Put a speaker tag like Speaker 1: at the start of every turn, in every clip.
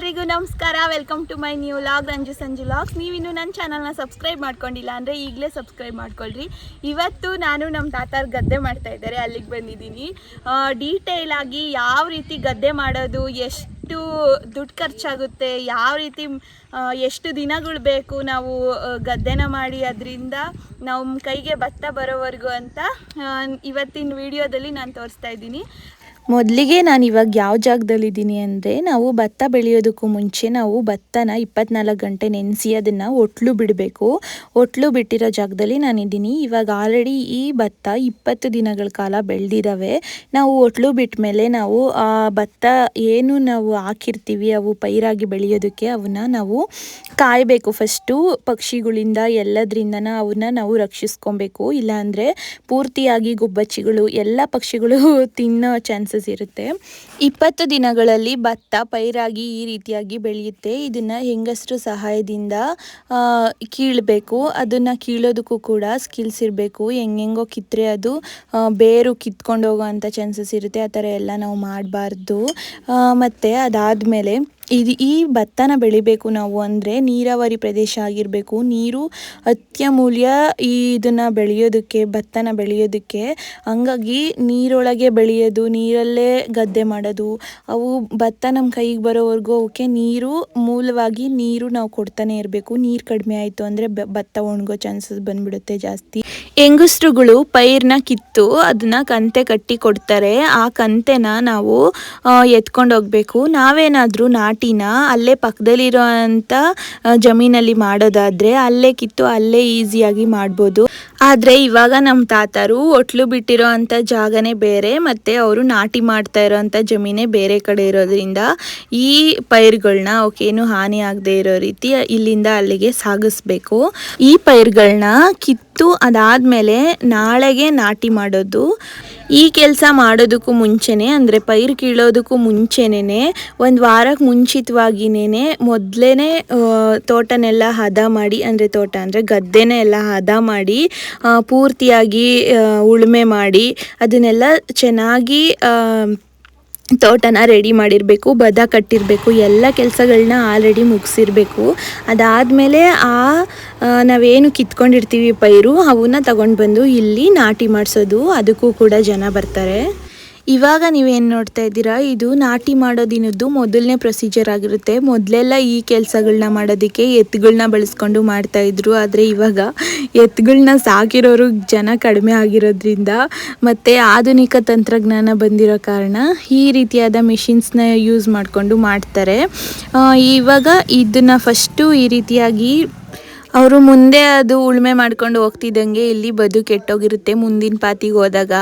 Speaker 1: ಎಲ್ರಿಗೂ ನಮಸ್ಕಾರ. Welcome to my new vlog Ranju Sanju vlogs. ನೀವಿನ್ನೂ ನನ್ನ ಚಾನಲ್ನ ಸಬ್ಸ್ಕ್ರೈಬ್ ಮಾಡ್ಕೊಂಡಿಲ್ಲ ಅಂದರೆ ಈಗಲೇ ಸಬ್ಸ್ಕ್ರೈಬ್ ಮಾಡ್ಕೊಳ್ರಿ. ಇವತ್ತು ನಾನು ನಮ್ಮ ತಾತಾರ ಗದ್ದೆ ಮಾಡ್ತಾ ಇದ್ದಾರೆ, ಅಲ್ಲಿಗೆ ಬಂದಿದ್ದೀನಿ. ಡೀಟೇಲ್ ಆಗಿ ಯಾವ ರೀತಿ ಗದ್ದೆ ಮಾಡೋದು, ಎಷ್ಟು ದುಡ್ಡು ಖರ್ಚಾಗುತ್ತೆ, ಯಾವ ರೀತಿ ಎಷ್ಟು ದಿನಗಳು ಬೇಕು ನಾವು ಗದ್ದೆನ ಮಾಡಿ ಅದರಿಂದ ನಮ್ಮ ಕೈಗೆ ಭತ್ತ ಬರೋವರೆಗೂ ಅಂತ ಇವತ್ತಿನ ವಿಡಿಯೋದಲ್ಲಿ ನಾನು ತೋರಿಸ್ತಾ ಇದ್ದೀನಿ.
Speaker 2: ಮೊದಲಿಗೆ ನಾನು ಇವಾಗ ಯಾವ ಜಾಗದಲ್ಲಿದ್ದೀನಿ ಅಂದರೆ, ನಾವು ಭತ್ತ ಬೆಳೆಯೋದಕ್ಕೂ ಮುಂಚೆ ನಾವು ಭತ್ತನ 24 ಗಂಟೆ ನೆನೆಸಿ ಅದನ್ನು ಒಟ್ಲು ಬಿಡಬೇಕು. ಒಟ್ಲು ಬಿಟ್ಟಿರೋ ಜಾಗದಲ್ಲಿ ನಾನಿದ್ದೀನಿ. ಇವಾಗ ಆಲ್ರೆಡಿ ಈ ಭತ್ತ 20 ದಿನಗಳ ಕಾಲ ಬೆಳೆದಿದ್ದಾವೆ. ನಾವು ಒಟ್ಲು ಬಿಟ್ಟ ಮೇಲೆ ನಾವು ಆ ಭತ್ತ ಏನು ನಾವು ಹಾಕಿರ್ತೀವಿ ಅವು ಪೈರಾಗಿ ಬೆಳೆಯೋದಕ್ಕೆ ಅವನ್ನ ನಾವು ಕಾಯಬೇಕು. ಫಸ್ಟು ಪಕ್ಷಿಗಳಿಂದ ಎಲ್ಲದರಿಂದನ ಅವನ್ನ ನಾವು ರಕ್ಷಿಸ್ಕೊಬೇಕು. ಇಲ್ಲಾಂದರೆ ಪೂರ್ತಿಯಾಗಿ ಗುಬ್ಬಚ್ಚಿಗಳು ಎಲ್ಲ ಪಕ್ಷಿಗಳು ತಿನ್ನೋ ಚಾನ್ಸಸ್ ಇರುತ್ತೆ. 20 ದಿನಗಳಲ್ಲಿ ಭತ್ತ ಪೈರಾಗಿ ಈ ರೀತಿಯಾಗಿ ಬೆಳೆಯುತ್ತೆ. ಇದನ್ನು ಹೆಂಗಸರು ಸಹಾಯದಿಂದ ಕೀಳಬೇಕು. ಅದನ್ನು ಕೀಳೋದಕ್ಕೂ ಕೂಡ ಸ್ಕಿಲ್ಸ್ ಇರಬೇಕು. ಹೆಂಗೆಂಗೋ ಕಿತ್ತರೆ ಅದು ಬೇರು ಕಿತ್ಕೊಂಡು ಹೋಗೋ ಅಂಥ ಚಾನ್ಸಸ್ ಇರುತ್ತೆ. ಆ ಥರ ಎಲ್ಲ ನಾವು ಮಾಡಬಾರ್ದು. ಮತ್ತು ಅದಾದಮೇಲೆ ಈ ಭತ್ತನ ಬೆಳಿಬೇಕು ನಾವು ಅಂದರೆ ನೀರಾವರಿ ಪ್ರದೇಶ ಆಗಿರಬೇಕು. ನೀರು ಅತ್ಯಮೂಲ್ಯ ಇದನ್ನು ಬೆಳೆಯೋದಕ್ಕೆ, ಭತ್ತನ ಬೆಳೆಯೋದಕ್ಕೆ. ಹಂಗಾಗಿ ನೀರೊಳಗೆ ಬೆಳೆಯೋದು, ನೀರಲ್ಲೇ ಗದ್ದೆ ಮಾಡೋದು, ಅವು ಭತ್ತ ನಮ್ಮ ಕೈಗೆ ಬರೋವರೆಗೂ ಅವಕ್ಕೆ ನೀರು ಮೂಲವಾಗಿ ನೀರು ನಾವು ಕೊಡ್ತಾನೆ ಇರಬೇಕು. ನೀರು ಕಡಿಮೆ ಆಯಿತು ಅಂದರೆ ಭತ್ತ ಒಣಗೋ ಚಾನ್ಸಸ್ ಬಂದುಬಿಡುತ್ತೆ ಜಾಸ್ತಿ. ಹೆಂಗಸ್ರುಗಳು ಪೈರ್ನ ಕಿತ್ತು ಅದನ್ನು ಕಂತೆ ಕಟ್ಟಿ ಕೊಡ್ತಾರೆ. ಆ ಕಂತೆನ ನಾವು ಎತ್ಕೊಂಡು ಹೋಗಬೇಕು. ನಾವೇನಾದರೂ ನಾಟಿನ ಅಲ್ಲೇ ಪಕ್ಕದಲ್ಲಿರೋ ಅಂಥ ಜಮೀನಲ್ಲಿ ಮಾಡೋದಾದರೆ ಅಲ್ಲೇ ಕಿತ್ತು ಅಲ್ಲೇ ಈಸಿಯಾಗಿ ಮಾಡ್ಬೋದು. ಆದರೆ ಇವಾಗ ನಮ್ಮ ತಾತರು ಒಟ್ಲು ಬಿಟ್ಟಿರೋ ಅಂಥ ಜಾಗನೇ ಬೇರೆ ಮತ್ತು ಅವರು ನಾಟಿ ಮಾಡ್ತಾ ಇರೋವಂಥ ಜಮೀನೇ ಬೇರೆ ಕಡೆ ಇರೋದ್ರಿಂದ ಈ ಪೈರುಗಳನ್ನ ಅವಕ್ಕೇನು ಹಾನಿ ಆಗದೆ ಇರೋ ರೀತಿ ಇಲ್ಲಿಂದ ಅಲ್ಲಿಗೆ ಸಾಗಿಸ್ಬೇಕು. ಈ ಪೈರುಗಳನ್ನ ಕಿತ್ತು ಅದಾದಮೇಲೆ ನಾಳೆಗೆ ನಾಟಿ ಮಾಡೋದು. ಈ ಕೆಲಸ ಮಾಡೋದಕ್ಕೂ ಮುಂಚೆನೇ ಅಂದರೆ ಪೈರು ಕೀಳೋದಕ್ಕೂ ಮುಂಚೆನೇ ಒಂದು ವಾರಕ್ಕೆ ಮುಂಚಿತವಾಗಿನೇ ಮೊದಲೇ ತೋಟನೆಲ್ಲ ಹದ ಮಾಡಿ, ಅಂದರೆ ತೋಟ ಅಂದರೆ ಗದ್ದೆನೇ ಎಲ್ಲ ಹದ ಮಾಡಿ ಪೂರ್ತಿಯಾಗಿ ಉಳುಮೆ ಮಾಡಿ ಅದನ್ನೆಲ್ಲ ಚೆನ್ನಾಗಿ ತೋಟನ ರೆಡಿ ಮಾಡಿರಬೇಕು. ಬದ ಕಟ್ಟಿರಬೇಕು. ಎಲ್ಲ ಕೆಲಸಗಳನ್ನ ಆಲ್ರೆಡಿ ಮುಗಿಸಿರಬೇಕು. ಅದಾದಮೇಲೆ ನಾವೇನು ಕಿತ್ಕೊಂಡಿರ್ತೀವಿ ಪೈರು ಅವನ್ನ ತಗೊಂಡು ಬಂದು ಇಲ್ಲಿ ನಾಟಿ ಮಾಡಿಸೋದು. ಅದಕ್ಕೂ ಕೂಡ ಜನ ಬರ್ತಾರೆ. ಇವಾಗ ನೀವೇನು ನೋಡ್ತಾ ಇದ್ದೀರಾ, ಇದು ನಾಟಿ ಮಾಡೋ ದಿನದ್ದು ಮೊದಲನೇ ಪ್ರೊಸೀಜರ್ ಆಗಿರುತ್ತೆ. ಮೊದಲೆಲ್ಲ ಈ ಕೆಲಸಗಳನ್ನ ಮಾಡೋದಕ್ಕೆ ಎತ್ತುಗಳನ್ನ ಬಳಸ್ಕೊಂಡು ಮಾಡ್ತಾಯಿದ್ರು. ಆದರೆ ಇವಾಗ ಎತ್ತುಗಳನ್ನ ಸಾಕಿರೋರು ಜನ ಕಡಿಮೆ ಆಗಿರೋದ್ರಿಂದ ಮತ್ತು ಆಧುನಿಕ ತಂತ್ರಜ್ಞಾನ ಬಂದಿರೋ ಕಾರಣ ಈ ರೀತಿಯಾದ ಮಿಷಿನ್ಸ್ನ ಯೂಸ್ ಮಾಡಿಕೊಂಡು ಮಾಡ್ತಾರೆ. ಇವಾಗ ಇದನ್ನು ಫಸ್ಟು ಈ ರೀತಿಯಾಗಿ ಅವರು ಮುಂದೆ ಅದು ಉಳುಮೆ ಮಾಡ್ಕೊಂಡು ಹೋಗ್ತಿದ್ದಂಗೆ ಇಲ್ಲಿ ಬದು ಕೆಟ್ಟೋಗಿರುತ್ತೆ. ಮುಂದಿನ ಪಾತಿಗೆ ಹೋದಾಗ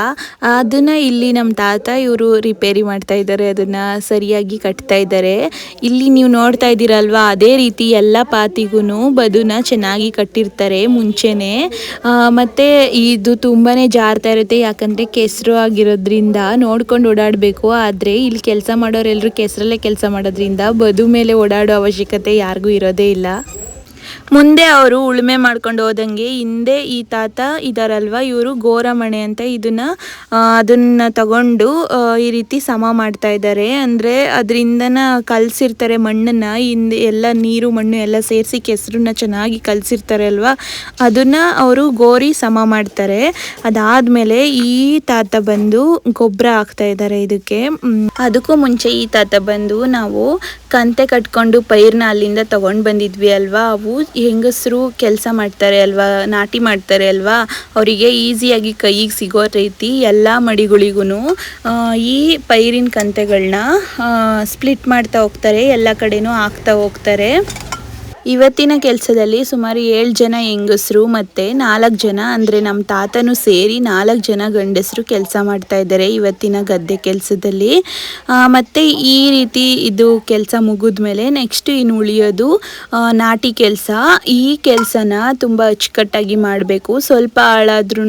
Speaker 2: ಅದನ್ನು ಇಲ್ಲಿ ನಮ್ಮ ತಾತ ಇವರು ರಿಪೇರಿ ಮಾಡ್ತಾ ಇದ್ದಾರೆ. ಅದನ್ನು ಸರಿಯಾಗಿ ಕಟ್ತಾ ಇದ್ದಾರೆ. ಇಲ್ಲಿ ನೀವು ನೋಡ್ತಾ ಇದ್ದೀರಲ್ವ, ಅದೇ ರೀತಿ ಎಲ್ಲ ಪಾತಿಗೂ ಬದುನ ಚೆನ್ನಾಗಿ ಕಟ್ಟಿರ್ತಾರೆ ಮುಂಚೆನೇ. ಮತ್ತು ಇದು ತುಂಬಾ ಜಾರ್ತಾ ಇರುತ್ತೆ, ಯಾಕಂದರೆ ಕೆಸರು ಆಗಿರೋದ್ರಿಂದ ನೋಡ್ಕೊಂಡು ಓಡಾಡಬೇಕು. ಆದರೆ ಇಲ್ಲಿ ಕೆಲಸ ಮಾಡೋರೆಲ್ಲರೂ ಕೆಸರಲ್ಲೇ ಕೆಲಸ ಮಾಡೋದ್ರಿಂದ ಬದು ಮೇಲೆ ಓಡಾಡೋ ಅವಶ್ಯಕತೆ ಯಾರಿಗೂ ಇರೋದೇ ಇಲ್ಲ. ಮುಂದೆ ಅವರು ಉಳುಮೆ ಮಾಡ್ಕೊಂಡು ಹೋದಂಗೆ ಹಿಂದೆ ಈ ತಾತ ಇದಾರಲ್ವ, ಇವರು ಗೋರಮಣೆ ಅಂತ ಅದನ್ನು ತಗೊಂಡು ಈ ರೀತಿ ಸಮ ಮಾಡ್ತಾ ಇದ್ದಾರೆ. ಅಂದರೆ ಅದರಿಂದನ ಕಲಸಿರ್ತಾರೆ ಮಣ್ಣನ್ನು. ಹಿಂದೆ ಎಲ್ಲ ನೀರು ಮಣ್ಣು ಎಲ್ಲ ಸೇರಿಸಿ ಕೆಸರನ್ನ ಚೆನ್ನಾಗಿ ಕಲಸಿರ್ತಾರೆ ಅಲ್ವಾ, ಅದನ್ನು ಅವರು ಗೋರಿ ಸಮ ಮಾಡ್ತಾರೆ. ಅದಾದಮೇಲೆ ಈ ತಾತ ಬಂದು ಗೊಬ್ಬರ ಹಾಕ್ತಾ ಇದ್ದಾರೆ ಇದಕ್ಕೆ. ಅದಕ್ಕೂ ಮುಂಚೆ ಈ ತಾತ ಬಂದು ನಾವು ಕಂತೆ ಕಟ್ಕೊಂಡು ಪೈರ್ನ ಅಲ್ಲಿಂದ ತಗೊಂಡು ಬಂದಿದ್ವಿ ಅಲ್ವಾ, ಅವು ಹೆಂಗಸರು ಕೆಲಸ ಮಾಡ್ತಾರೆ ಅಲ್ವಾ, ನಾಟಿ ಮಾಡ್ತಾರೆ ಅಲ್ವಾ, ಅವರಿಗೆ ಈಸಿಯಾಗಿ ಕೈಗೆ ಸಿಗೋ ರೀತಿ ಎಲ್ಲ ಮಡಿಗಳಿಗೂ ಈ ಪೈರಿನ ಕಂತೆಗಳನ್ನ ಸ್ಪ್ಲಿಟ್ ಮಾಡ್ತಾ ಹೋಗ್ತಾರೆ. ಎಲ್ಲ ಕಡೆನೂ ಹಾಕ್ತಾ ಹೋಗ್ತಾರೆ. ಇವತ್ತಿನ ಕೆಲಸದಲ್ಲಿ ಸುಮಾರು 7 ಜನ ಹೆಂಗಸರು ಮತ್ತು 4 ಜನ ಅಂದರೆ ನಮ್ಮ ತಾತನೂ ಸೇರಿ 4 ಜನ ಗಂಡಸರು ಕೆಲಸ ಮಾಡ್ತಾ ಇದ್ದಾರೆ ಇವತ್ತಿನ ಗದ್ದೆ ಕೆಲಸದಲ್ಲಿ. ಮತ್ತು ಈ ರೀತಿ ಇದು ಕೆಲಸ ಮುಗಿದ್ಮೇಲೆ ನೆಕ್ಸ್ಟ್ ಇನ್ನು ಉಳಿಯೋದು ನಾಟಿ ಕೆಲಸ. ಈ ಕೆಲಸನ ತುಂಬ ಅಚ್ಚುಕಟ್ಟಾಗಿ ಮಾಡಬೇಕು. ಸ್ವಲ್ಪ ಹಾಳಾದ್ರೂ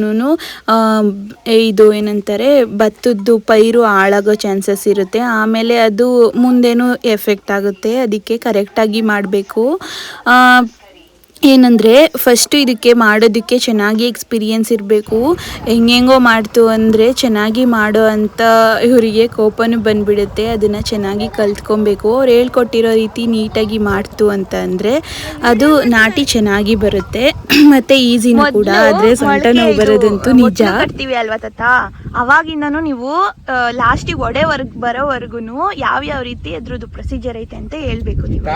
Speaker 2: ಇದು ಏನಂತಾರೆ ಭತ್ತದ್ದು ಪೈರು ಹಾಳಾಗೋ ಚಾನ್ಸಸ್ ಇರುತ್ತೆ. ಆಮೇಲೆ ಅದು ಮುಂದೇನೂ ಎಫೆಕ್ಟ್ ಆಗುತ್ತೆ. ಅದಕ್ಕೆ ಕರೆಕ್ಟಾಗಿ ಮಾಡಬೇಕು. ಏನಂದರೆ ಫಸ್ಟು ಇದಕ್ಕೆ ಮಾಡೋದಕ್ಕೆ ಚೆನ್ನಾಗಿ ಎಕ್ಸ್ಪೀರಿಯೆನ್ಸ್ ಇರಬೇಕು. ಹೆಂಗೆಂಗೋ ಮಾಡ್ತು ಅಂದರೆ ಚೆನ್ನಾಗಿ ಮಾಡೋ ಅಂಥ ಇವರಿಗೆ ಕೋಪನೂ ಬಂದುಬಿಡುತ್ತೆ. ಅದನ್ನು ಚೆನ್ನಾಗಿ ಕಲ್ತ್ಕೊಬೇಕು. ಅವ್ರು ಹೇಳ್ಕೊಟ್ಟಿರೋ ರೀತಿ ನೀಟಾಗಿ ಮಾಡ್ತು ಅಂತ ಅಂದರೆ ಅದು ನಾಟಿ ಚೆನ್ನಾಗಿ ಬರುತ್ತೆ ಮತ್ತು ಈಸಿನೂ ಕೂಡ. ಆದರೆ ಸೊಂಟ ನೋವು ಬರೋದಂತೂ ನಿಜ.
Speaker 1: ಕಟ್ತೀವಿ ಅಲ್ವಾ ತಾತ, ಅವಾಗಿಂದನೂ ನೀವು ಲಾಸ್ಟಿಗೆ ಬರೋವರೆಗೂ ಯಾವ ರೀತಿ ಅದ್ರದ್ದು ಪ್ರೊಸೀಜರ್ ಐತೆ ಅಂತ ಹೇಳ್ಬೇಕು ನೀವು.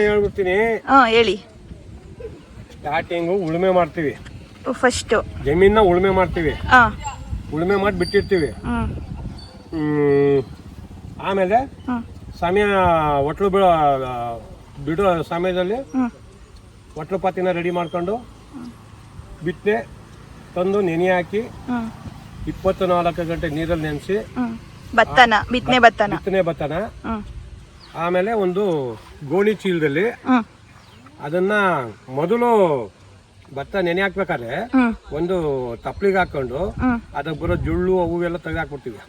Speaker 3: ಹೇಳ್ಬಿಡ್ತೀನಿ.
Speaker 1: ಹೇಳಿ.
Speaker 3: ಸ್ಟಾರ್ಟಿಂಗು ಉಳುಮೆ ಮಾಡ್ತೀವಿ.
Speaker 1: ಫಸ್ಟ್
Speaker 3: ಜಮೀನ ಉಳುಮೆ ಮಾಡ್ತೀವಿ. ಉಳುಮೆ ಮಾಡಿ ಬಿಟ್ಟಿರ್ತೀವಿ. ಆಮೇಲೆ ಸಮಯ ಒಟ್ಲು ಬಿಡೋ ಸಮಯದಲ್ಲಿ ಒಟ್ಲು ಪಾತಿನ ರೆಡಿ ಮಾಡ್ಕೊಂಡು ಬಿತ್ತನೆ ತಂದು ನೆನೆ ಹಾಕಿ 24 ಗಂಟೆ ನೀರಲ್ಲಿ ನೆನೆಸಿ ಬಿತ್ತನೆ ಭತ್ತನ ಆಮೇಲೆ ಒಂದು ಗೋಣಿ ಚೀಲದಲ್ಲಿ ಅದನ್ನ ಮೊದಲು ಭತ್ತ ನೆನೆ ಹಾಕ್ಬೇಕಾದ್ರೆ ಒಂದು ತಪ್ಪಲಿಗೆ ಹಾಕೊಂಡು ಅದಕ್ಕೆ ಬರೋ ಜುಳ್ಳು ಅವು ಎಲ್ಲ ತೆಗೆದಾಕ್ಬಿಡ್ತೀವಿ.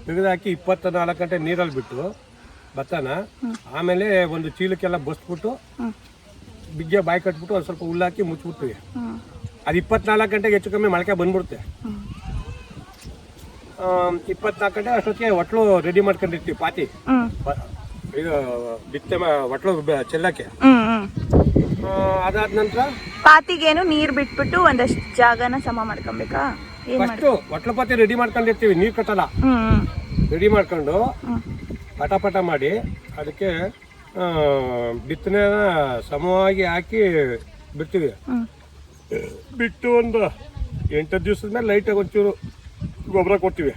Speaker 3: ತೆಗೆದಾಕಿ 24 ಗಂಟೆ ನೀರಲ್ಲಿ ಬಿಟ್ಟು ಭತ್ತನ ಆಮೇಲೆ ಒಂದು ಚೀಲಕ್ಕೆಲ್ಲ ಬಸ್ಬಿಟ್ಟು ಬಿಗ್ಗೆ ಬಾಯಿ ಕಟ್ಬಿಟ್ಟು ಒಂದು ಸ್ವಲ್ಪ ಹುಲ್ಲಾಕಿ ಮುಚ್ಚಿಬಿಡ್ತೀವಿ. ಅದು 24 ಗಂಟೆಗೆ ಹೆಚ್ಚು ಕಮ್ಮಿ ಮೊಳಕೆ ಬಂದ್ಬಿಡುತ್ತೆ. 24 ಗಂಟೆ ಅಷ್ಟೊತ್ತಿಗೆ ಒಟ್ಲು ರೆಡಿ ಮಾಡ್ಕೊಂಡಿರ್ತೀವಿ. ಪಾತಿ ಇದು ಬಿತ್ತೆ ಒಟ್ಲು ಚೆಲ್ಲಕ್ಕೆ. ಅದಾದ ನಂತರ
Speaker 1: ಪಾತಿಗೇನು ನೀರ್ ಬಿಟ್ಬಿಟ್ಟು ಒಂದಷ್ಟು ಜಾಗನ ಸಮ ಮಾಡ್ಕೊಬೇಕಾ?
Speaker 3: ಫಸ್ಟ್ ಒಟ್ಲು ಪಾತಿ ರೆಡಿ ಮಾಡ್ಕೊಂಡಿರ್ತೀವಿ. ನೀರ್ ಕಟ್ಟಲ್ಲ, ರೆಡಿ ಮಾಡ್ಕೊಂಡು ಪಟ ಮಾಡಿ ಅದಕ್ಕೆ ಬಿತ್ತನೆ ಸಮವಾಗಿ ಹಾಕಿ ಬಿಡ್ತೀವಿ. ಬಿಟ್ಟು ಒಂದು 8 ದಿವಸದ ಮೇಲೆ ಲೈಟಾಗಿ ಒಂಚೂರು ಗೊಬ್ಬರ ಕೊಡ್ತೀವಿ,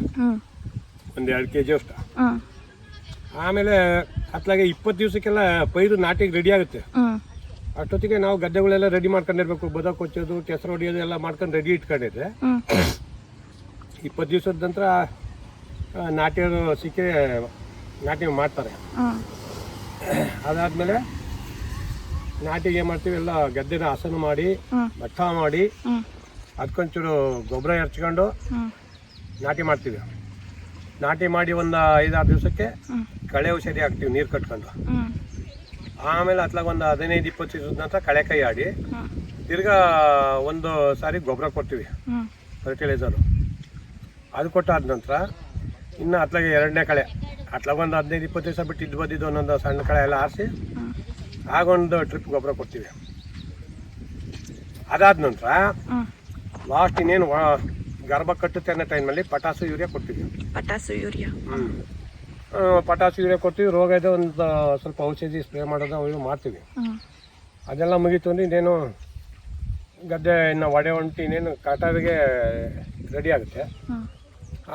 Speaker 3: ಒಂದು 2 kg ಅಷ್ಟು. ಆಮೇಲೆ ಅತ್ಲಾಗೆ 20 ದಿವಸಕ್ಕೆಲ್ಲ ಪೈರು ನಾಟಿಗೆ ರೆಡಿ ಆಗುತ್ತೆ. ಅಷ್ಟೊತ್ತಿಗೆ ನಾವು ಗದ್ದೆಗಳೆಲ್ಲ ರೆಡಿ ಮಾಡ್ಕೊಂಡಿರ್ಬೇಕು. ಬದ ಕೊಚ್ಚೋದು, ಕೆಸರು ಹೊಡಿಯೋದು ಎಲ್ಲ ಮಾಡ್ಕೊಂಡು ರೆಡಿ ಇಟ್ಕೊಂಡಿದ್ರೆ 20 ದಿವಸದ ನಂತರ ನಾಟಿಯವರು ಸಿಕ್ಕಿ ನಾಟಿ ಮಾಡ್ತಾರೆ. ಅದಾದ್ಮೇಲೆ ನಾಟಿಗೆ ಏನು ಮಾಡ್ತೀವಿ, ಎಲ್ಲ ಗದ್ದೆನ ಹಸನು ಮಾಡಿ ಭತ್ತ ಮಾಡಿ ಅದಕ್ಕೊಂಚೂರು ಗೊಬ್ಬರ ಎರಚ್ಕೊಂಡು ನಾಟಿ ಮಾಡ್ತೀವಿ. ನಾಟಿ ಮಾಡಿ ಒಂದು 5-6 ದಿವಸಕ್ಕೆ ಕಳೆ ಔಷಧಿ ಹಾಕ್ತೀವಿ ನೀರು ಕಟ್ಕೊಂಡು. ಆಮೇಲೆ ಅತ್ಲಾಗ ಒಂದು 15-20 ದಿವಸದ ನಂತರ ಕಳೆ ಕೈ ಆಡಿ ತಿರ್ಗಾ ಒಂದು ಸಾರಿ ಗೊಬ್ಬರ ಕೊಡ್ತೀವಿ, ಫರ್ಟಿಲೈಸರು. ಅದು ಕೊಟ್ಟಾದ ನಂತರ ಇನ್ನು ಅತ್ಲಾಗೆ 2ನೇ ಕಳೆ ಅತ್ಲಾಗ ಒಂದು 15-20 ದಿವಸ ಬಿಟ್ಟು ಬಂದಿದ್ದು ಒಂದೊಂದು ಸಣ್ಣ ಕಳೆ ಎಲ್ಲ ಆರಿಸಿ ಆಗೊಂದು ಟ್ರಿಪ್ ಗೊಬ್ಬರ ಕೊಡ್ತೀವಿ. ಅದಾದ ನಂತರ ಲಾಸ್ಟ್ ಇನ್ನೇನು ಗರ್ಭ ಕಟ್ಟುತ್ತೆ ಅನ್ನೋ ಟೈಮಲ್ಲಿ ಪಟಾಸು ಯೂರಿಯಾ ಕೊಡ್ತೀವಿ.
Speaker 1: ಪಟಾಸು
Speaker 3: ಯೂರಿಯಾ ಕೊಡ್ತೀವಿ. ರೋಗ ಇದೆ ಒಂದು ಸ್ವಲ್ಪ ಔಷಧಿ ಸ್ಪ್ರೇ ಮಾಡೋದು ಅವು ಮಾಡ್ತೀವಿ. ಅದೆಲ್ಲ ಮುಗೀತು ಅಂದರೆ ಇನ್ನೇನು ಗದ್ದೆ ಇನ್ನು ಒಡೆ ಹೊಂಟಿ ಇನ್ನೇನು ಕಟಾವಿಗೆ ರೆಡಿ ಆಗುತ್ತೆ.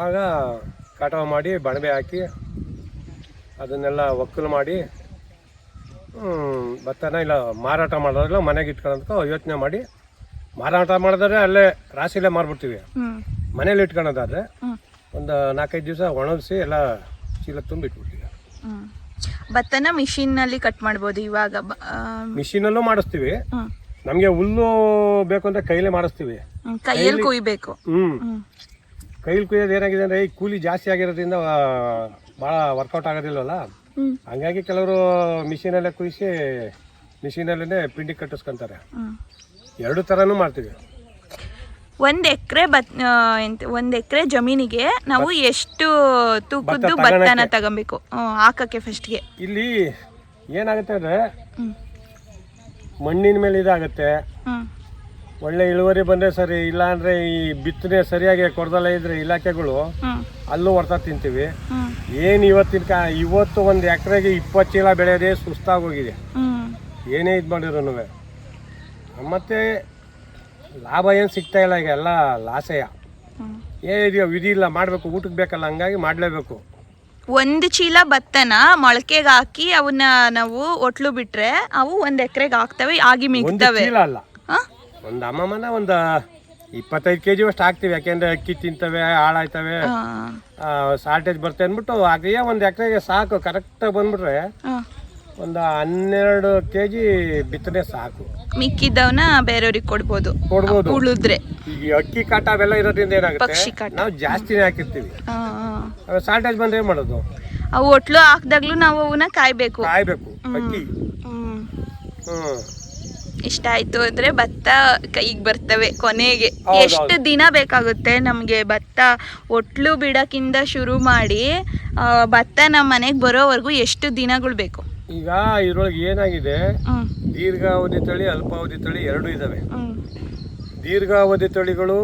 Speaker 3: ಆಗ ಕಟಾವು ಮಾಡಿ ಬಣಬೆ ಹಾಕಿ ಅದನ್ನೆಲ್ಲ ಒಕ್ಕಲು ಮಾಡಿ ಭತ್ತನ ಇಲ್ಲ ಮಾರಾಟ ಮಾಡೋದಿಲ್ಲ, ಮನೆಗೆ ಇಟ್ಕೊಳ್ಳೋದಕ್ಕೆ ಯೋಚನೆ ಮಾಡಿ ಮಾರಾಟ ಮಾಡಿದ್ರೆ ಅಲ್ಲೇ ರಾಶಿಲೇ ಮಾರ್ಬಿಡ್ತೀವಿ. ಮನೇಲಿ ಇಟ್ಕೊಳ್ಳೋದಾದ್ರೆ ಒಂದು 4-5 ದಿವಸ ಒಣಗಿಸಿ ಎಲ್ಲ ಚೀಲ ತುಂಬಿ ಇಟ್ಬಿಡ್ತೀವಿ.
Speaker 1: ಭತ್ತನ ಮಿಷಿನಲ್ಲಿ ಕಟ್ ಮಾಡ್ಬೋದು. ಇವಾಗ
Speaker 3: ಮಿಷಿನಲ್ಲೂ ಮಾಡಿಸ್ತೀವಿ. ನಮಗೆ ಹುಲ್ಲು ಬೇಕು ಅಂದ್ರೆ ಕೈಲೇ ಮಾಡಿಸ್ತೀವಿ.
Speaker 1: ಕೈಯಲ್ಲಿ ಕುಯ್ಬೇಕು.
Speaker 3: ಕೈಲಿ ಕುಯ್ಯೋದು ಏನಾಗಿದೆ ಅಂದ್ರೆ ಈ ಕೂಲಿ ಜಾಸ್ತಿ ಆಗಿರೋದ್ರಿಂದ ಭಾಳ ವರ್ಕೌಟ್ ಆಗೋದಿಲ್ವಲ್ಲ, ಹಂಗಾಗಿ ಕೆಲವರು ಮಿಷಿನಲ್ಲೇ ಕುಯ್ಸಿ ಮಿಷಿನಲ್ಲೇ ಪಿಂಡಿ ಕಟ್ಟಿಸ್ಕೊಂತಾರೆ. 2 ಥರನೂ ಮಾಡ್ತೀವಿ.
Speaker 1: 1 ಎಕರೆ ಜಮೀನಿಗೆ ನಾವು ಎಷ್ಟು ತೂಕದ್ದು ಭತ್ತನ ತಗೊಬೇಕು ಹಾಕಕ್ಕೆ ಫಸ್ಟ್ಗೆ?
Speaker 3: ಇಲ್ಲಿ ಏನಾಗುತ್ತೆ ಅಂದ್ರೆ ಮಣ್ಣಿನ ಮೇಲೆ ಇದಾಗುತ್ತೆ. ಒಳ್ಳೆ ಇಳುವರಿ ಬಂದ್ರೆ ಸರಿ, ಇಲ್ಲ ಅಂದ್ರೆ ಈ ಬಿತ್ತನೆ ಸರಿಯಾಗಿ ಕೊಡ್ದಲ್ಲ ಇದ್ರೆ ಇಲಾಖೆಗಳು ಅಲ್ಲೂ ಹೊಡ್ತಾ ತಿಂತೀವಿ. ಏನು ಇವತ್ತು 1 ಎಕರೆಗೆ 20 ಚೀಲ ಬೆಳೆಯೋದೇ ಸುಸ್ತಾಗೋಗಿದೆ. ಏನೇ ಇದು ಮಾಡಿರೋನು ಮತ್ತೆ ಲಾಭ ಏನು ಸಿಗ್ತಾ ಇಲ್ಲ. ಈಗ ಎಲ್ಲ ಲಾಸೆಯ ಏನಿದೆಯೋ ವಿಧಿ ಇಲ್ಲ, ಮಾಡಬೇಕು, ಊಟಕ್ಕೆ ಬೇಕಲ್ಲ, ಹಂಗಾಗಿ ಮಾಡಲೇಬೇಕು.
Speaker 1: 1 ಚೀಲ ಭತ್ತನ ಮೊಳಕೆಗೆ ಹಾಕಿ ಅವನ್ನ ನಾವು ಒಟ್ಲು ಬಿಟ್ರೆ ಅವು 1 ಎಕರೆಗೆ ಆಗ್ತವೆ, ಆಗಿ ಮಿಗ್ತವೆ.
Speaker 3: ಚೀಲ ಅಲ್ಲ, ಒಂದು ಅಮ್ಮಮ್ಮನ ಒಂದು 25 kg ಅಷ್ಟು ಹಾಕ್ತಿವಿ. ಯಾಕೆಂದ್ರೆ ಅಕ್ಕಿ ತಿಂತವೆ, ಹಾಳಾಯ್ತವೆ, ಶಾರ್ಟೇಜ್ ಬರ್ತವೆ ಅಂದ್ಬಿಟ್ಟು ಹಾಗೆ 1 ಎಕರೆಗೆ ಸಾಕು. ಕರೆಕ್ಟಾಗಿ ಬಂದ್ಬಿಟ್ರೆ ಒಂದು 12 kg ಬಿತ್ತನೆ ಸಾಕು.
Speaker 1: ಮಿಕ್ಕಿದ್ದವನ್ನ ಬೇರೆಯವ್ರಿಗೆ ಕೊಡ್ಬೋದು ಉಳಿದ್ರೆ.
Speaker 3: ಈಗ ಅಕ್ಕಿ ಕಾಟ ಅವೆಲ್ಲ ಇರೋದ್ರಿಂದ ಏನಾಗುತ್ತೆ, ನಾವು ಜಾಸ್ತಿನೇ ಹಾಕಿರ್ತೀವಿ. ಶಾರ್ಟೇಜ್ ಬಂದ್ರೆ ಏನ್ ಮಾಡೋದು?
Speaker 1: ಅವು ಒಟ್ಲು ಹಾಕ್ದಾಗ್ಲೂ ನಾವು ಅವನ್ನ ಕಾಯ್ಬೇಕು
Speaker 3: ಅಕ್ಕಿ.
Speaker 1: ಇಷ್ಟ ಆಯ್ತು ಅಂದ್ರೆ ಭತ್ತ ಕೈಗೆ ಬರ್ತವೆ ಕೊನೆಗೆ.
Speaker 3: ಹೌದು,
Speaker 1: ಎಷ್ಟು ದಿನ ಬೇಕಾಗುತ್ತೆ ನಮಗೆ ಭತ್ತ ಒಟ್ಲು ಬಿಡಕ್ಕಿಂದ ಶುರು ಮಾಡಿ ಭತ್ತ ನಮ್ಮ ಮನೆಗೆ ಬರೋವರೆಗೂ ಎಷ್ಟು ದಿನಗಳು ಬೇಕು?
Speaker 3: ಈಗ ಇದ್ರೊಳಗೆ ಏನಾಗಿದೆ, ದೀರ್ಘಾವಧಿ ತಳಿ ಅಲ್ಪಾವಧಿ ತಳಿ ಎರಡೂ ಇದಾವೆ. ದೀರ್ಘಾವಧಿ ತಳಿಗಳು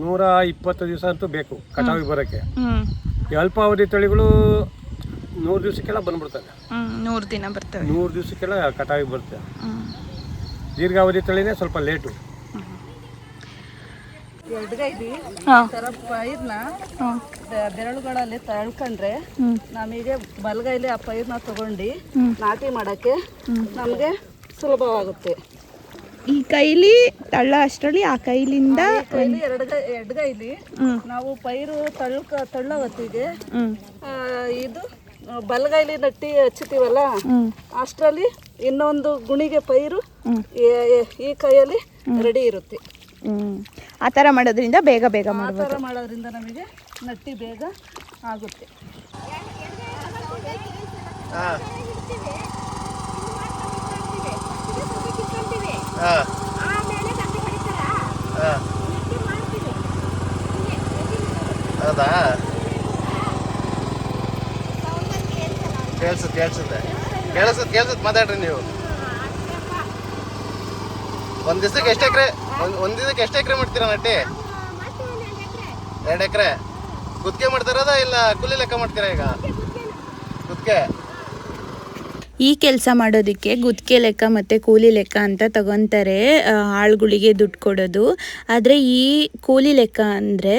Speaker 3: 120 ದಿವಸ ಅಂತೂ ಬೇಕು ಕಟಾವಿಗೆ ಬರೋಕ್ಕೆ. ಈ ಅಲ್ಪಾವಧಿ ತಳಿಗಳು 100 ದಿವಸಕ್ಕೆಲ್ಲ ಬಂದ್ಬಿಡ್ತವೆ.
Speaker 1: 100 ದಿನ ಬರ್ತವೆ,
Speaker 3: 100 ದಿವಸಕ್ಕೆಲ್ಲ ಕಟಾವಿಗೆ ಬರುತ್ತೆ. ದೀರ್ಘಾವಧಿ ತಳಿನೇ ಸ್ವಲ್ಪ ಲೇಟು.
Speaker 4: ಎಡ್ಗೈಲಿ ತರ ಪೈರ್ನ ಬೆರಳುಗಳಲ್ಲಿ ತಳ್ಕೊಂಡ್ರೆ ನಮಗೆ ಬಲಗೈಲಿ ಆ ಪೈರ್ನ ತಗೊಂಡು ನಾಟಿ ಮಾಡಕ್ಕೆ ನಮಗೆ ಸುಲಭವಾಗುತ್ತೆ.
Speaker 1: ಈ ಕೈಲಿ ತಳ್ಳ ಅಷ್ಟರಲ್ಲಿ ಆ ಕೈಲಿಂದ
Speaker 4: ಕೈಲಿ ಎಡ್ಗೈಲಿ ನಾವು ಪೈರು ತಳ್ಳೋ ಹೊತ್ತಿಗೆ ಇದು ಬಲಗೈಲಿ ನಟ್ಟಿ ಹಚ್ಚುತ್ತೀವಲ್ಲ ಅಷ್ಟರಲ್ಲಿ ಇನ್ನೊಂದು ಗುಣಿಗೆ ಪೈರು ಈ ಕೈಯಲ್ಲಿ ರೆಡಿ ಇರುತ್ತೆ.
Speaker 1: ಆ ಥರ ಮಾಡೋದ್ರಿಂದ ಬೇಗ ಬೇಗ
Speaker 4: ಆ ಥರ ಮಾಡೋದ್ರಿಂದ ನಮಗೆ ನಟ್ಟಿ ಬೇಗ ಆಗುತ್ತೆ.
Speaker 5: ಹೌದಾ? ಕೇಳಿಸುತ್ತೆ ಮಾತಾಡ್ರಿ ನೀವು. ಒಂದ್ ದಿವಸಕ್ಕೆ ಎಷ್ಟು ಎಕರೆ ಮಾಡ್ತೀರಾ ನಟ್ಟಿ? 2 ಎಕರೆ ಗುತ್ತಿಗೆ ಮಾಡ್ತಾರದ ಇಲ್ಲ ಕೂಲಿ ಲೆಕ್ಕ ಮಾಡ್ತೀರಾ? ಈಗ ಗುತ್ತಿಗೆ.
Speaker 2: ಈ ಕೆಲಸ ಮಾಡೋದಕ್ಕೆ ಗುತ್ತಿಗೆ ಲೆಕ್ಕ ಮತ್ತು ಕೂಲಿ ಲೆಕ್ಕ ಅಂತ ತಗೊತಾರೆ, ಆಳುಗಳಿಗೆ ದುಡ್ಡು ಕೊಡೋದು. ಆದರೆ ಈ ಕೂಲಿ ಲೆಕ್ಕ ಅಂದರೆ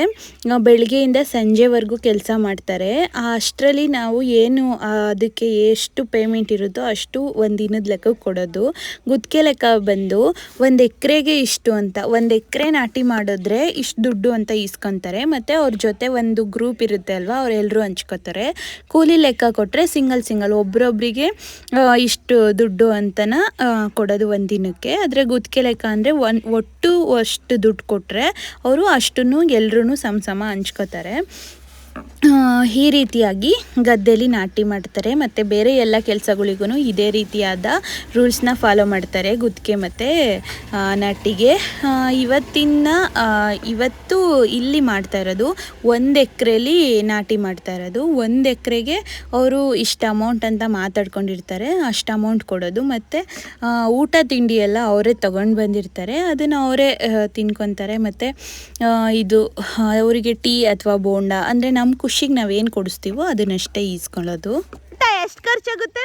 Speaker 2: ಬೆಳಗ್ಗೆಯಿಂದ ಸಂಜೆವರೆಗೂ ಕೆಲಸ ಮಾಡ್ತಾರೆ. ಅಷ್ಟರಲ್ಲಿ ನಾವು ಏನು ಅದಕ್ಕೆ ಎಷ್ಟು ಪೇಮೆಂಟ್ ಇರುತ್ತೋ ಅಷ್ಟು ಒಂದು ದಿನದ ಲೆಕ್ಕ ಕೊಡೋದು. ಗುತ್ತಿಗೆ ಲೆಕ್ಕ ಬಂದು 1 ಎಕರೆಗೆ ಇಷ್ಟು ಅಂತ, 1 ಎಕರೆ ನಾಟಿ ಮಾಡಿದ್ರೆ ಇಷ್ಟು ದುಡ್ಡು ಅಂತ ಇಸ್ಕೊತಾರೆ. ಮತ್ತು ಅವ್ರ ಜೊತೆ ಒಂದು ಗ್ರೂಪ್ ಇರುತ್ತೆ ಅಲ್ವಾ, ಅವರೆಲ್ಲರೂ ಹಂಚ್ಕೋತಾರೆ. ಕೂಲಿ ಲೆಕ್ಕ ಕೊಟ್ಟರೆ ಸಿಂಗಲ್ ಒಬ್ರೊಬ್ರಿಗೆ ಇಷ್ಟು ದುಡ್ಡು ಅಂತನ ಕೊಡೋದು ಒಂದು ದಿನಕ್ಕೆ. ಆದರೆ ಗುತ್ತಿಗೆ ಲೆಕ್ಕ ಅಂದರೆ ಒಟ್ಟು ಅಷ್ಟು ದುಡ್ಡು ಕೊಟ್ಟರೆ ಅವರು ಅಷ್ಟನ್ನು ಎಲ್ಲರೂ ಸಮ ಹಂಚ್ಕೋತಾರೆ. ಈ ರೀತಿಯಾಗಿ ಗದ್ದೆಯಲ್ಲಿ ನಾಟಿ ಮಾಡ್ತಾರೆ. ಮತ್ತು ಬೇರೆ ಎಲ್ಲ ಕೆಲಸಗಳಿಗೂ ಇದೇ ರೀತಿಯಾದ ರೂಲ್ಸ್ನ ಫಾಲೋ ಮಾಡ್ತಾರೆ ಗುತ್ತಿಗೆ ಮತ್ತು ನಾಟಿಗೆ. ಇವತ್ತು ಇಲ್ಲಿ ಮಾಡ್ತಾ ಇರೋದು 1 ಎಕರೆಲಿ ನಾಟಿ ಮಾಡ್ತಾ ಇರೋದು. 1 ಎಕರೆಗೆ ಅವರು ಇಷ್ಟು ಅಮೌಂಟ್ ಅಂತ ಮಾತಾಡ್ಕೊಂಡಿರ್ತಾರೆ, ಅಷ್ಟು ಅಮೌಂಟ್ ಕೊಡೋದು. ಮತ್ತು ಊಟ ತಿಂಡಿ ಎಲ್ಲ ಅವರೇ ತೊಗೊಂಡು ಬಂದಿರ್ತಾರೆ, ಅದನ್ನು ಅವರೇ ತಿನ್ಕೊತಾರೆ. ಮತ್ತು ಇದು ಅವರಿಗೆ ಟೀ ಅಥವಾ ಬೋಂಡ ಅಂದರೆ ನಮ್ಮ ಖುಷಿಗೆ ನಾವೇನು ಕೊಡಿಸ್ತೀವೋ ಅದನ್ನಷ್ಟೇ ಈಸ್ಕೊಳ್ಳೋದು.
Speaker 1: ಎಷ್ಟು ಖರ್ಚಾಗುತ್ತೆ?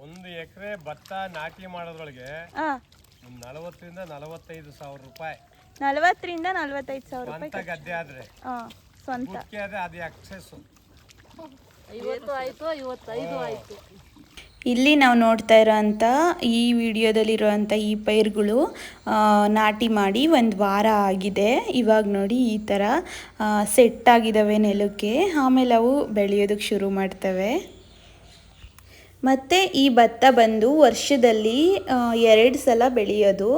Speaker 3: 1 ಎಕರೆ ಭತ್ತ ನಾಟಿ ಮಾಡೋದ್ರೊಳಗೆ 40,000 ರಿಂದ 45,000 ರೂಪಾಯಿ.
Speaker 1: 40,000 ರಿಂದ 45,000 ರೂಪಾಯಿ
Speaker 3: ಸ್ವಂತ ಗದ್ದೆ ಆದ್ರೆ,
Speaker 1: ಸ್ವಂತ
Speaker 3: ಗುತ್ತಿಗೆ ಆದ್ರೆ ಅದು ಎಕ್ಸೆಸ್.
Speaker 4: 50 ಆಯ್ತು, 55 ಆಯ್ತು.
Speaker 2: ಇಲ್ಲಿ ನಾವು ನೋಡ್ತಾ ಇರೋಂಥ ಈ ವಿಡಿಯೋದಲ್ಲಿರೋವಂಥ ಈ ಪೈರುಗಳು ನಾಟಿ ಮಾಡಿ 1 ವಾರ ಆಗಿದೆ. ಇವಾಗ ನೋಡಿ ಈ ಥರ ಸೆಟ್ ಆಗಿದ್ದಾವೆ ನೆಲಕ್ಕೆ. ಆಮೇಲೆ ಅವು ಬೆಳೆಯೋದಕ್ಕೆ ಶುರು ಮಾಡ್ತವೆ. ಮತ್ತು ಈ ಭತ್ತ ಬಂದು ವರ್ಷದಲ್ಲಿ 2 ಸಲ ಬೆಳೆಯೋದು.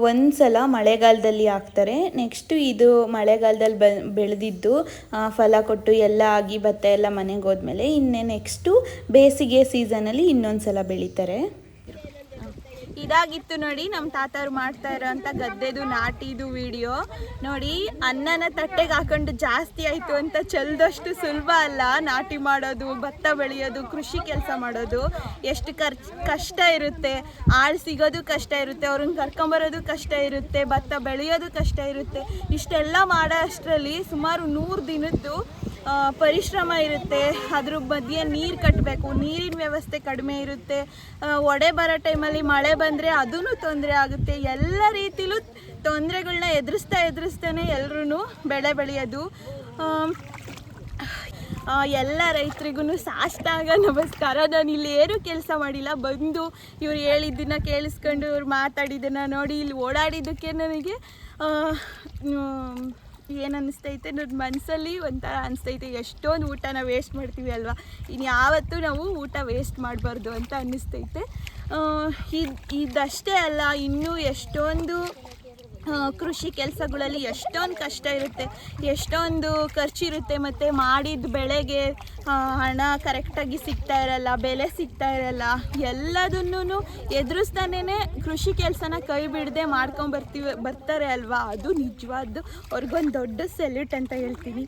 Speaker 2: ಒಂದು ಸಲ ಮಳೆಗಾಲದಲ್ಲಿ ಹಾಕ್ತಾರೆ, ನೆಕ್ಸ್ಟು ಇದು ಮಳೆಗಾಲದಲ್ಲಿ ಬೆಳೆದಿದ್ದು ಫಲ ಕೊಟ್ಟು ಎಲ್ಲ ಆಗಿ ಭತ್ತ ಎಲ್ಲ ಮನೆಗೆ ಹೋದ್ಮೇಲೆ ಇನ್ನೇ ನೆಕ್ಸ್ಟು ಬೇಸಿಗೆ ಸೀಸನಲ್ಲಿ ಇನ್ನೊಂದು ಸಲ ಬೆಳೀತಾರೆ.
Speaker 1: ಇದಾಗಿತ್ತು ನೋಡಿ ನಮ್ಮ ತಾತರು ಮಾಡ್ತಾ ಇರೋಂಥ ಗದ್ದೆದು ನಾಟಿದು ವಿಡಿಯೋ. ನೋಡಿ, ಅನ್ನನ ತಟ್ಟೆಗೆ ಹಾಕೊಂಡು ಜಾಸ್ತಿ ಆಯಿತು ಅಂತ ಚೆಲ್ದಷ್ಟು ಸುಲಭ ಅಲ್ಲ ನಾಟಿ ಮಾಡೋದು, ಭತ್ತ ಬೆಳೆಯೋದು, ಕೃಷಿ ಕೆಲಸ ಮಾಡೋದು. ಎಷ್ಟು ಕಷ್ಟ ಇರುತ್ತೆ, ಆಳು ಸಿಗೋದು ಕಷ್ಟ ಇರುತ್ತೆ, ಅವ್ರನ್ನ ಕರ್ಕೊಂಬರೋದು ಕಷ್ಟ ಇರುತ್ತೆ, ಭತ್ತ ಬೆಳೆಯೋದು ಕಷ್ಟ ಇರುತ್ತೆ. ಇಷ್ಟೆಲ್ಲ ಮಾಡೋ ಅಷ್ಟರಲ್ಲಿ ಸುಮಾರು 100 ದಿನದ್ದು ಪರಿಶ್ರಮ ಇರುತ್ತೆ. ಅದ್ರ ಮಧ್ಯೆ ನೀರು ಕಟ್ಟಬೇಕು, ನೀರಿನ ವ್ಯವಸ್ಥೆ ಕಡಿಮೆ ಇರುತ್ತೆ. ಒಡೆ ಬರೋ ಟೈಮಲ್ಲಿ ಮಳೆ ಬಂದರೆ ಅದೂ ತೊಂದರೆ ಆಗುತ್ತೆ. ಎಲ್ಲ ರೀತಿಲೂ ತೊಂದರೆಗಳನ್ನ ಎದುರಿಸ್ತಾನೆ ಎಲ್ಲರೂ ಬೆಳೆ ಬೆಳೆಯೋದು. ಎಲ್ಲ ರೈತರಿಗೂ ಸಾಷ್ಟಾಂಗ ನಮಸ್ಕಾರ. ನಾನು ಇಲ್ಲಿ ಏನೂ ಕೆಲಸ ಮಾಡಿಲ್ಲ, ಬಂದು ಇವ್ರು ಹೇಳಿದ್ದನ್ನು ಕೇಳಿಸ್ಕೊಂಡು ಇವ್ರು ಮಾತಾಡಿದ್ದನ್ನು ನೋಡಿ ಇಲ್ಲಿ ಓಡಾಡಿದ್ದಕ್ಕೆ ನನಗೆ ಏನು ಅನ್ನಿಸ್ತೈತೆ, ನನ್ನ ಮನಸ್ಸಲ್ಲಿ ಒಂಥರ ಅನಿಸ್ತೈತೆ, ಎಷ್ಟೊಂದು ಊಟನ ವೇಸ್ಟ್ ಮಾಡ್ತೀವಿ ಅಲ್ವಾ, ಇನ್ನು ಯಾವತ್ತೂ ನಾವು ಊಟ ವೇಸ್ಟ್ ಮಾಡಬಾರ್ದು ಅಂತ ಅನ್ನಿಸ್ತೈತೆ. ಇದಷ್ಟೇ ಅಲ್ಲ, ಇನ್ನೂ ಎಷ್ಟೊಂದು ಕೃಷಿ ಕೆಲಸಗಳಲ್ಲಿ ಎಷ್ಟೊಂದು ಕಷ್ಟ ಇರುತ್ತೆ, ಎಷ್ಟೊಂದು ಖರ್ಚಿರುತ್ತೆ, ಮತ್ತು ಮಾಡಿದ ಬೆಳೆಗೆ ಹಣ ಕರೆಕ್ಟಾಗಿ ಸಿಗ್ತಾ ಇರಲ್ಲ, ಬೆಲೆ ಸಿಗ್ತಾ ಇರಲ್ಲ. ಎಲ್ಲದನ್ನೂ ಎದುರಿಸ್ತಾನೇ ಕೃಷಿ ಕೆಲಸನ ಕೈ ಬಿಡದೆ ಬರ್ತಾರೆ ಅಲ್ವಾ. ಅದು ನಿಜವಾದ್ದು ಅವ್ರಿಗೊಂದು ದೊಡ್ಡ ಸೆಲ್ಯೂಟ್ ಅಂತ ಹೇಳ್ತೀನಿ.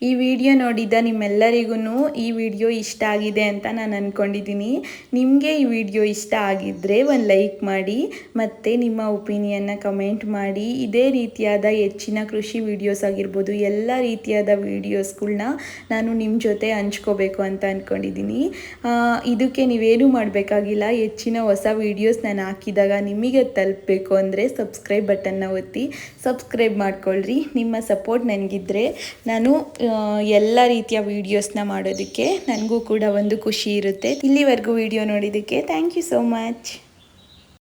Speaker 2: ಈ ವಿಡಿಯೋ ನೋಡಿದ ನಿಮ್ಮೆಲ್ಲರಿಗೂ ಈ ವಿಡಿಯೋ ಇಷ್ಟ ಆಗಿದೆ ಅಂತ ನಾನು ಅಂದ್ಕೊಂಡಿದ್ದೀನಿ. ನಿಮಗೆ ಈ ವಿಡಿಯೋ ಇಷ್ಟ ಆಗಿದ್ದರೆ ಒಂದು ಲೈಕ್ ಮಾಡಿ ಮತ್ತು ನಿಮ್ಮ ಒಪಿನಿಯನ್ನ ಕಮೆಂಟ್ ಮಾಡಿ. ಇದೇ ರೀತಿಯಾದ ಹೆಚ್ಚಿನ ಕೃಷಿ ವಿಡಿಯೋಸ್ ಆಗಿರ್ಬೋದು, ಎಲ್ಲ ರೀತಿಯಾದ ವೀಡಿಯೋಸ್ಗಳ್ನ ನಾನು ನಿಮ್ಮ ಜೊತೆ ಹಂಚ್ಕೋಬೇಕು ಅಂತ ಅಂದ್ಕೊಂಡಿದ್ದೀನಿ. ಇದಕ್ಕೆ ನೀವೇನು ಮಾಡಬೇಕಾಗಿಲ್ಲ. ಹೆಚ್ಚಿನ ಹೊಸ ವೀಡಿಯೋಸ್ ನಾನು ಹಾಕಿದಾಗ ನಿಮಗೆ ತಲುಪಬೇಕು ಅಂದರೆ ಸಬ್ಸ್ಕ್ರೈಬ್ ಬಟನ್ನ ಒತ್ತಿ ಸಬ್ಸ್ಕ್ರೈಬ್ ಮಾಡ್ಕೊಳ್ರಿ. ನಿಮ್ಮ ಸಪೋರ್ಟ್ ನನಗಿದ್ರೆ ನಾನು ಎಲ್ಲ ರೀತಿಯ ವೀಡಿಯೋಸ್ನ ಮಾಡೋದಕ್ಕೆ ನನಗೂ ಕೂಡ ಒಂದು ಖುಷಿ ಇರುತ್ತೆ. ಇಲ್ಲಿವರೆಗೂ ವಿಡಿಯೋ ನೋಡಿದ್ದಕ್ಕೆ ಥ್ಯಾಂಕ್ ಯು ಸೋ ಮಚ್.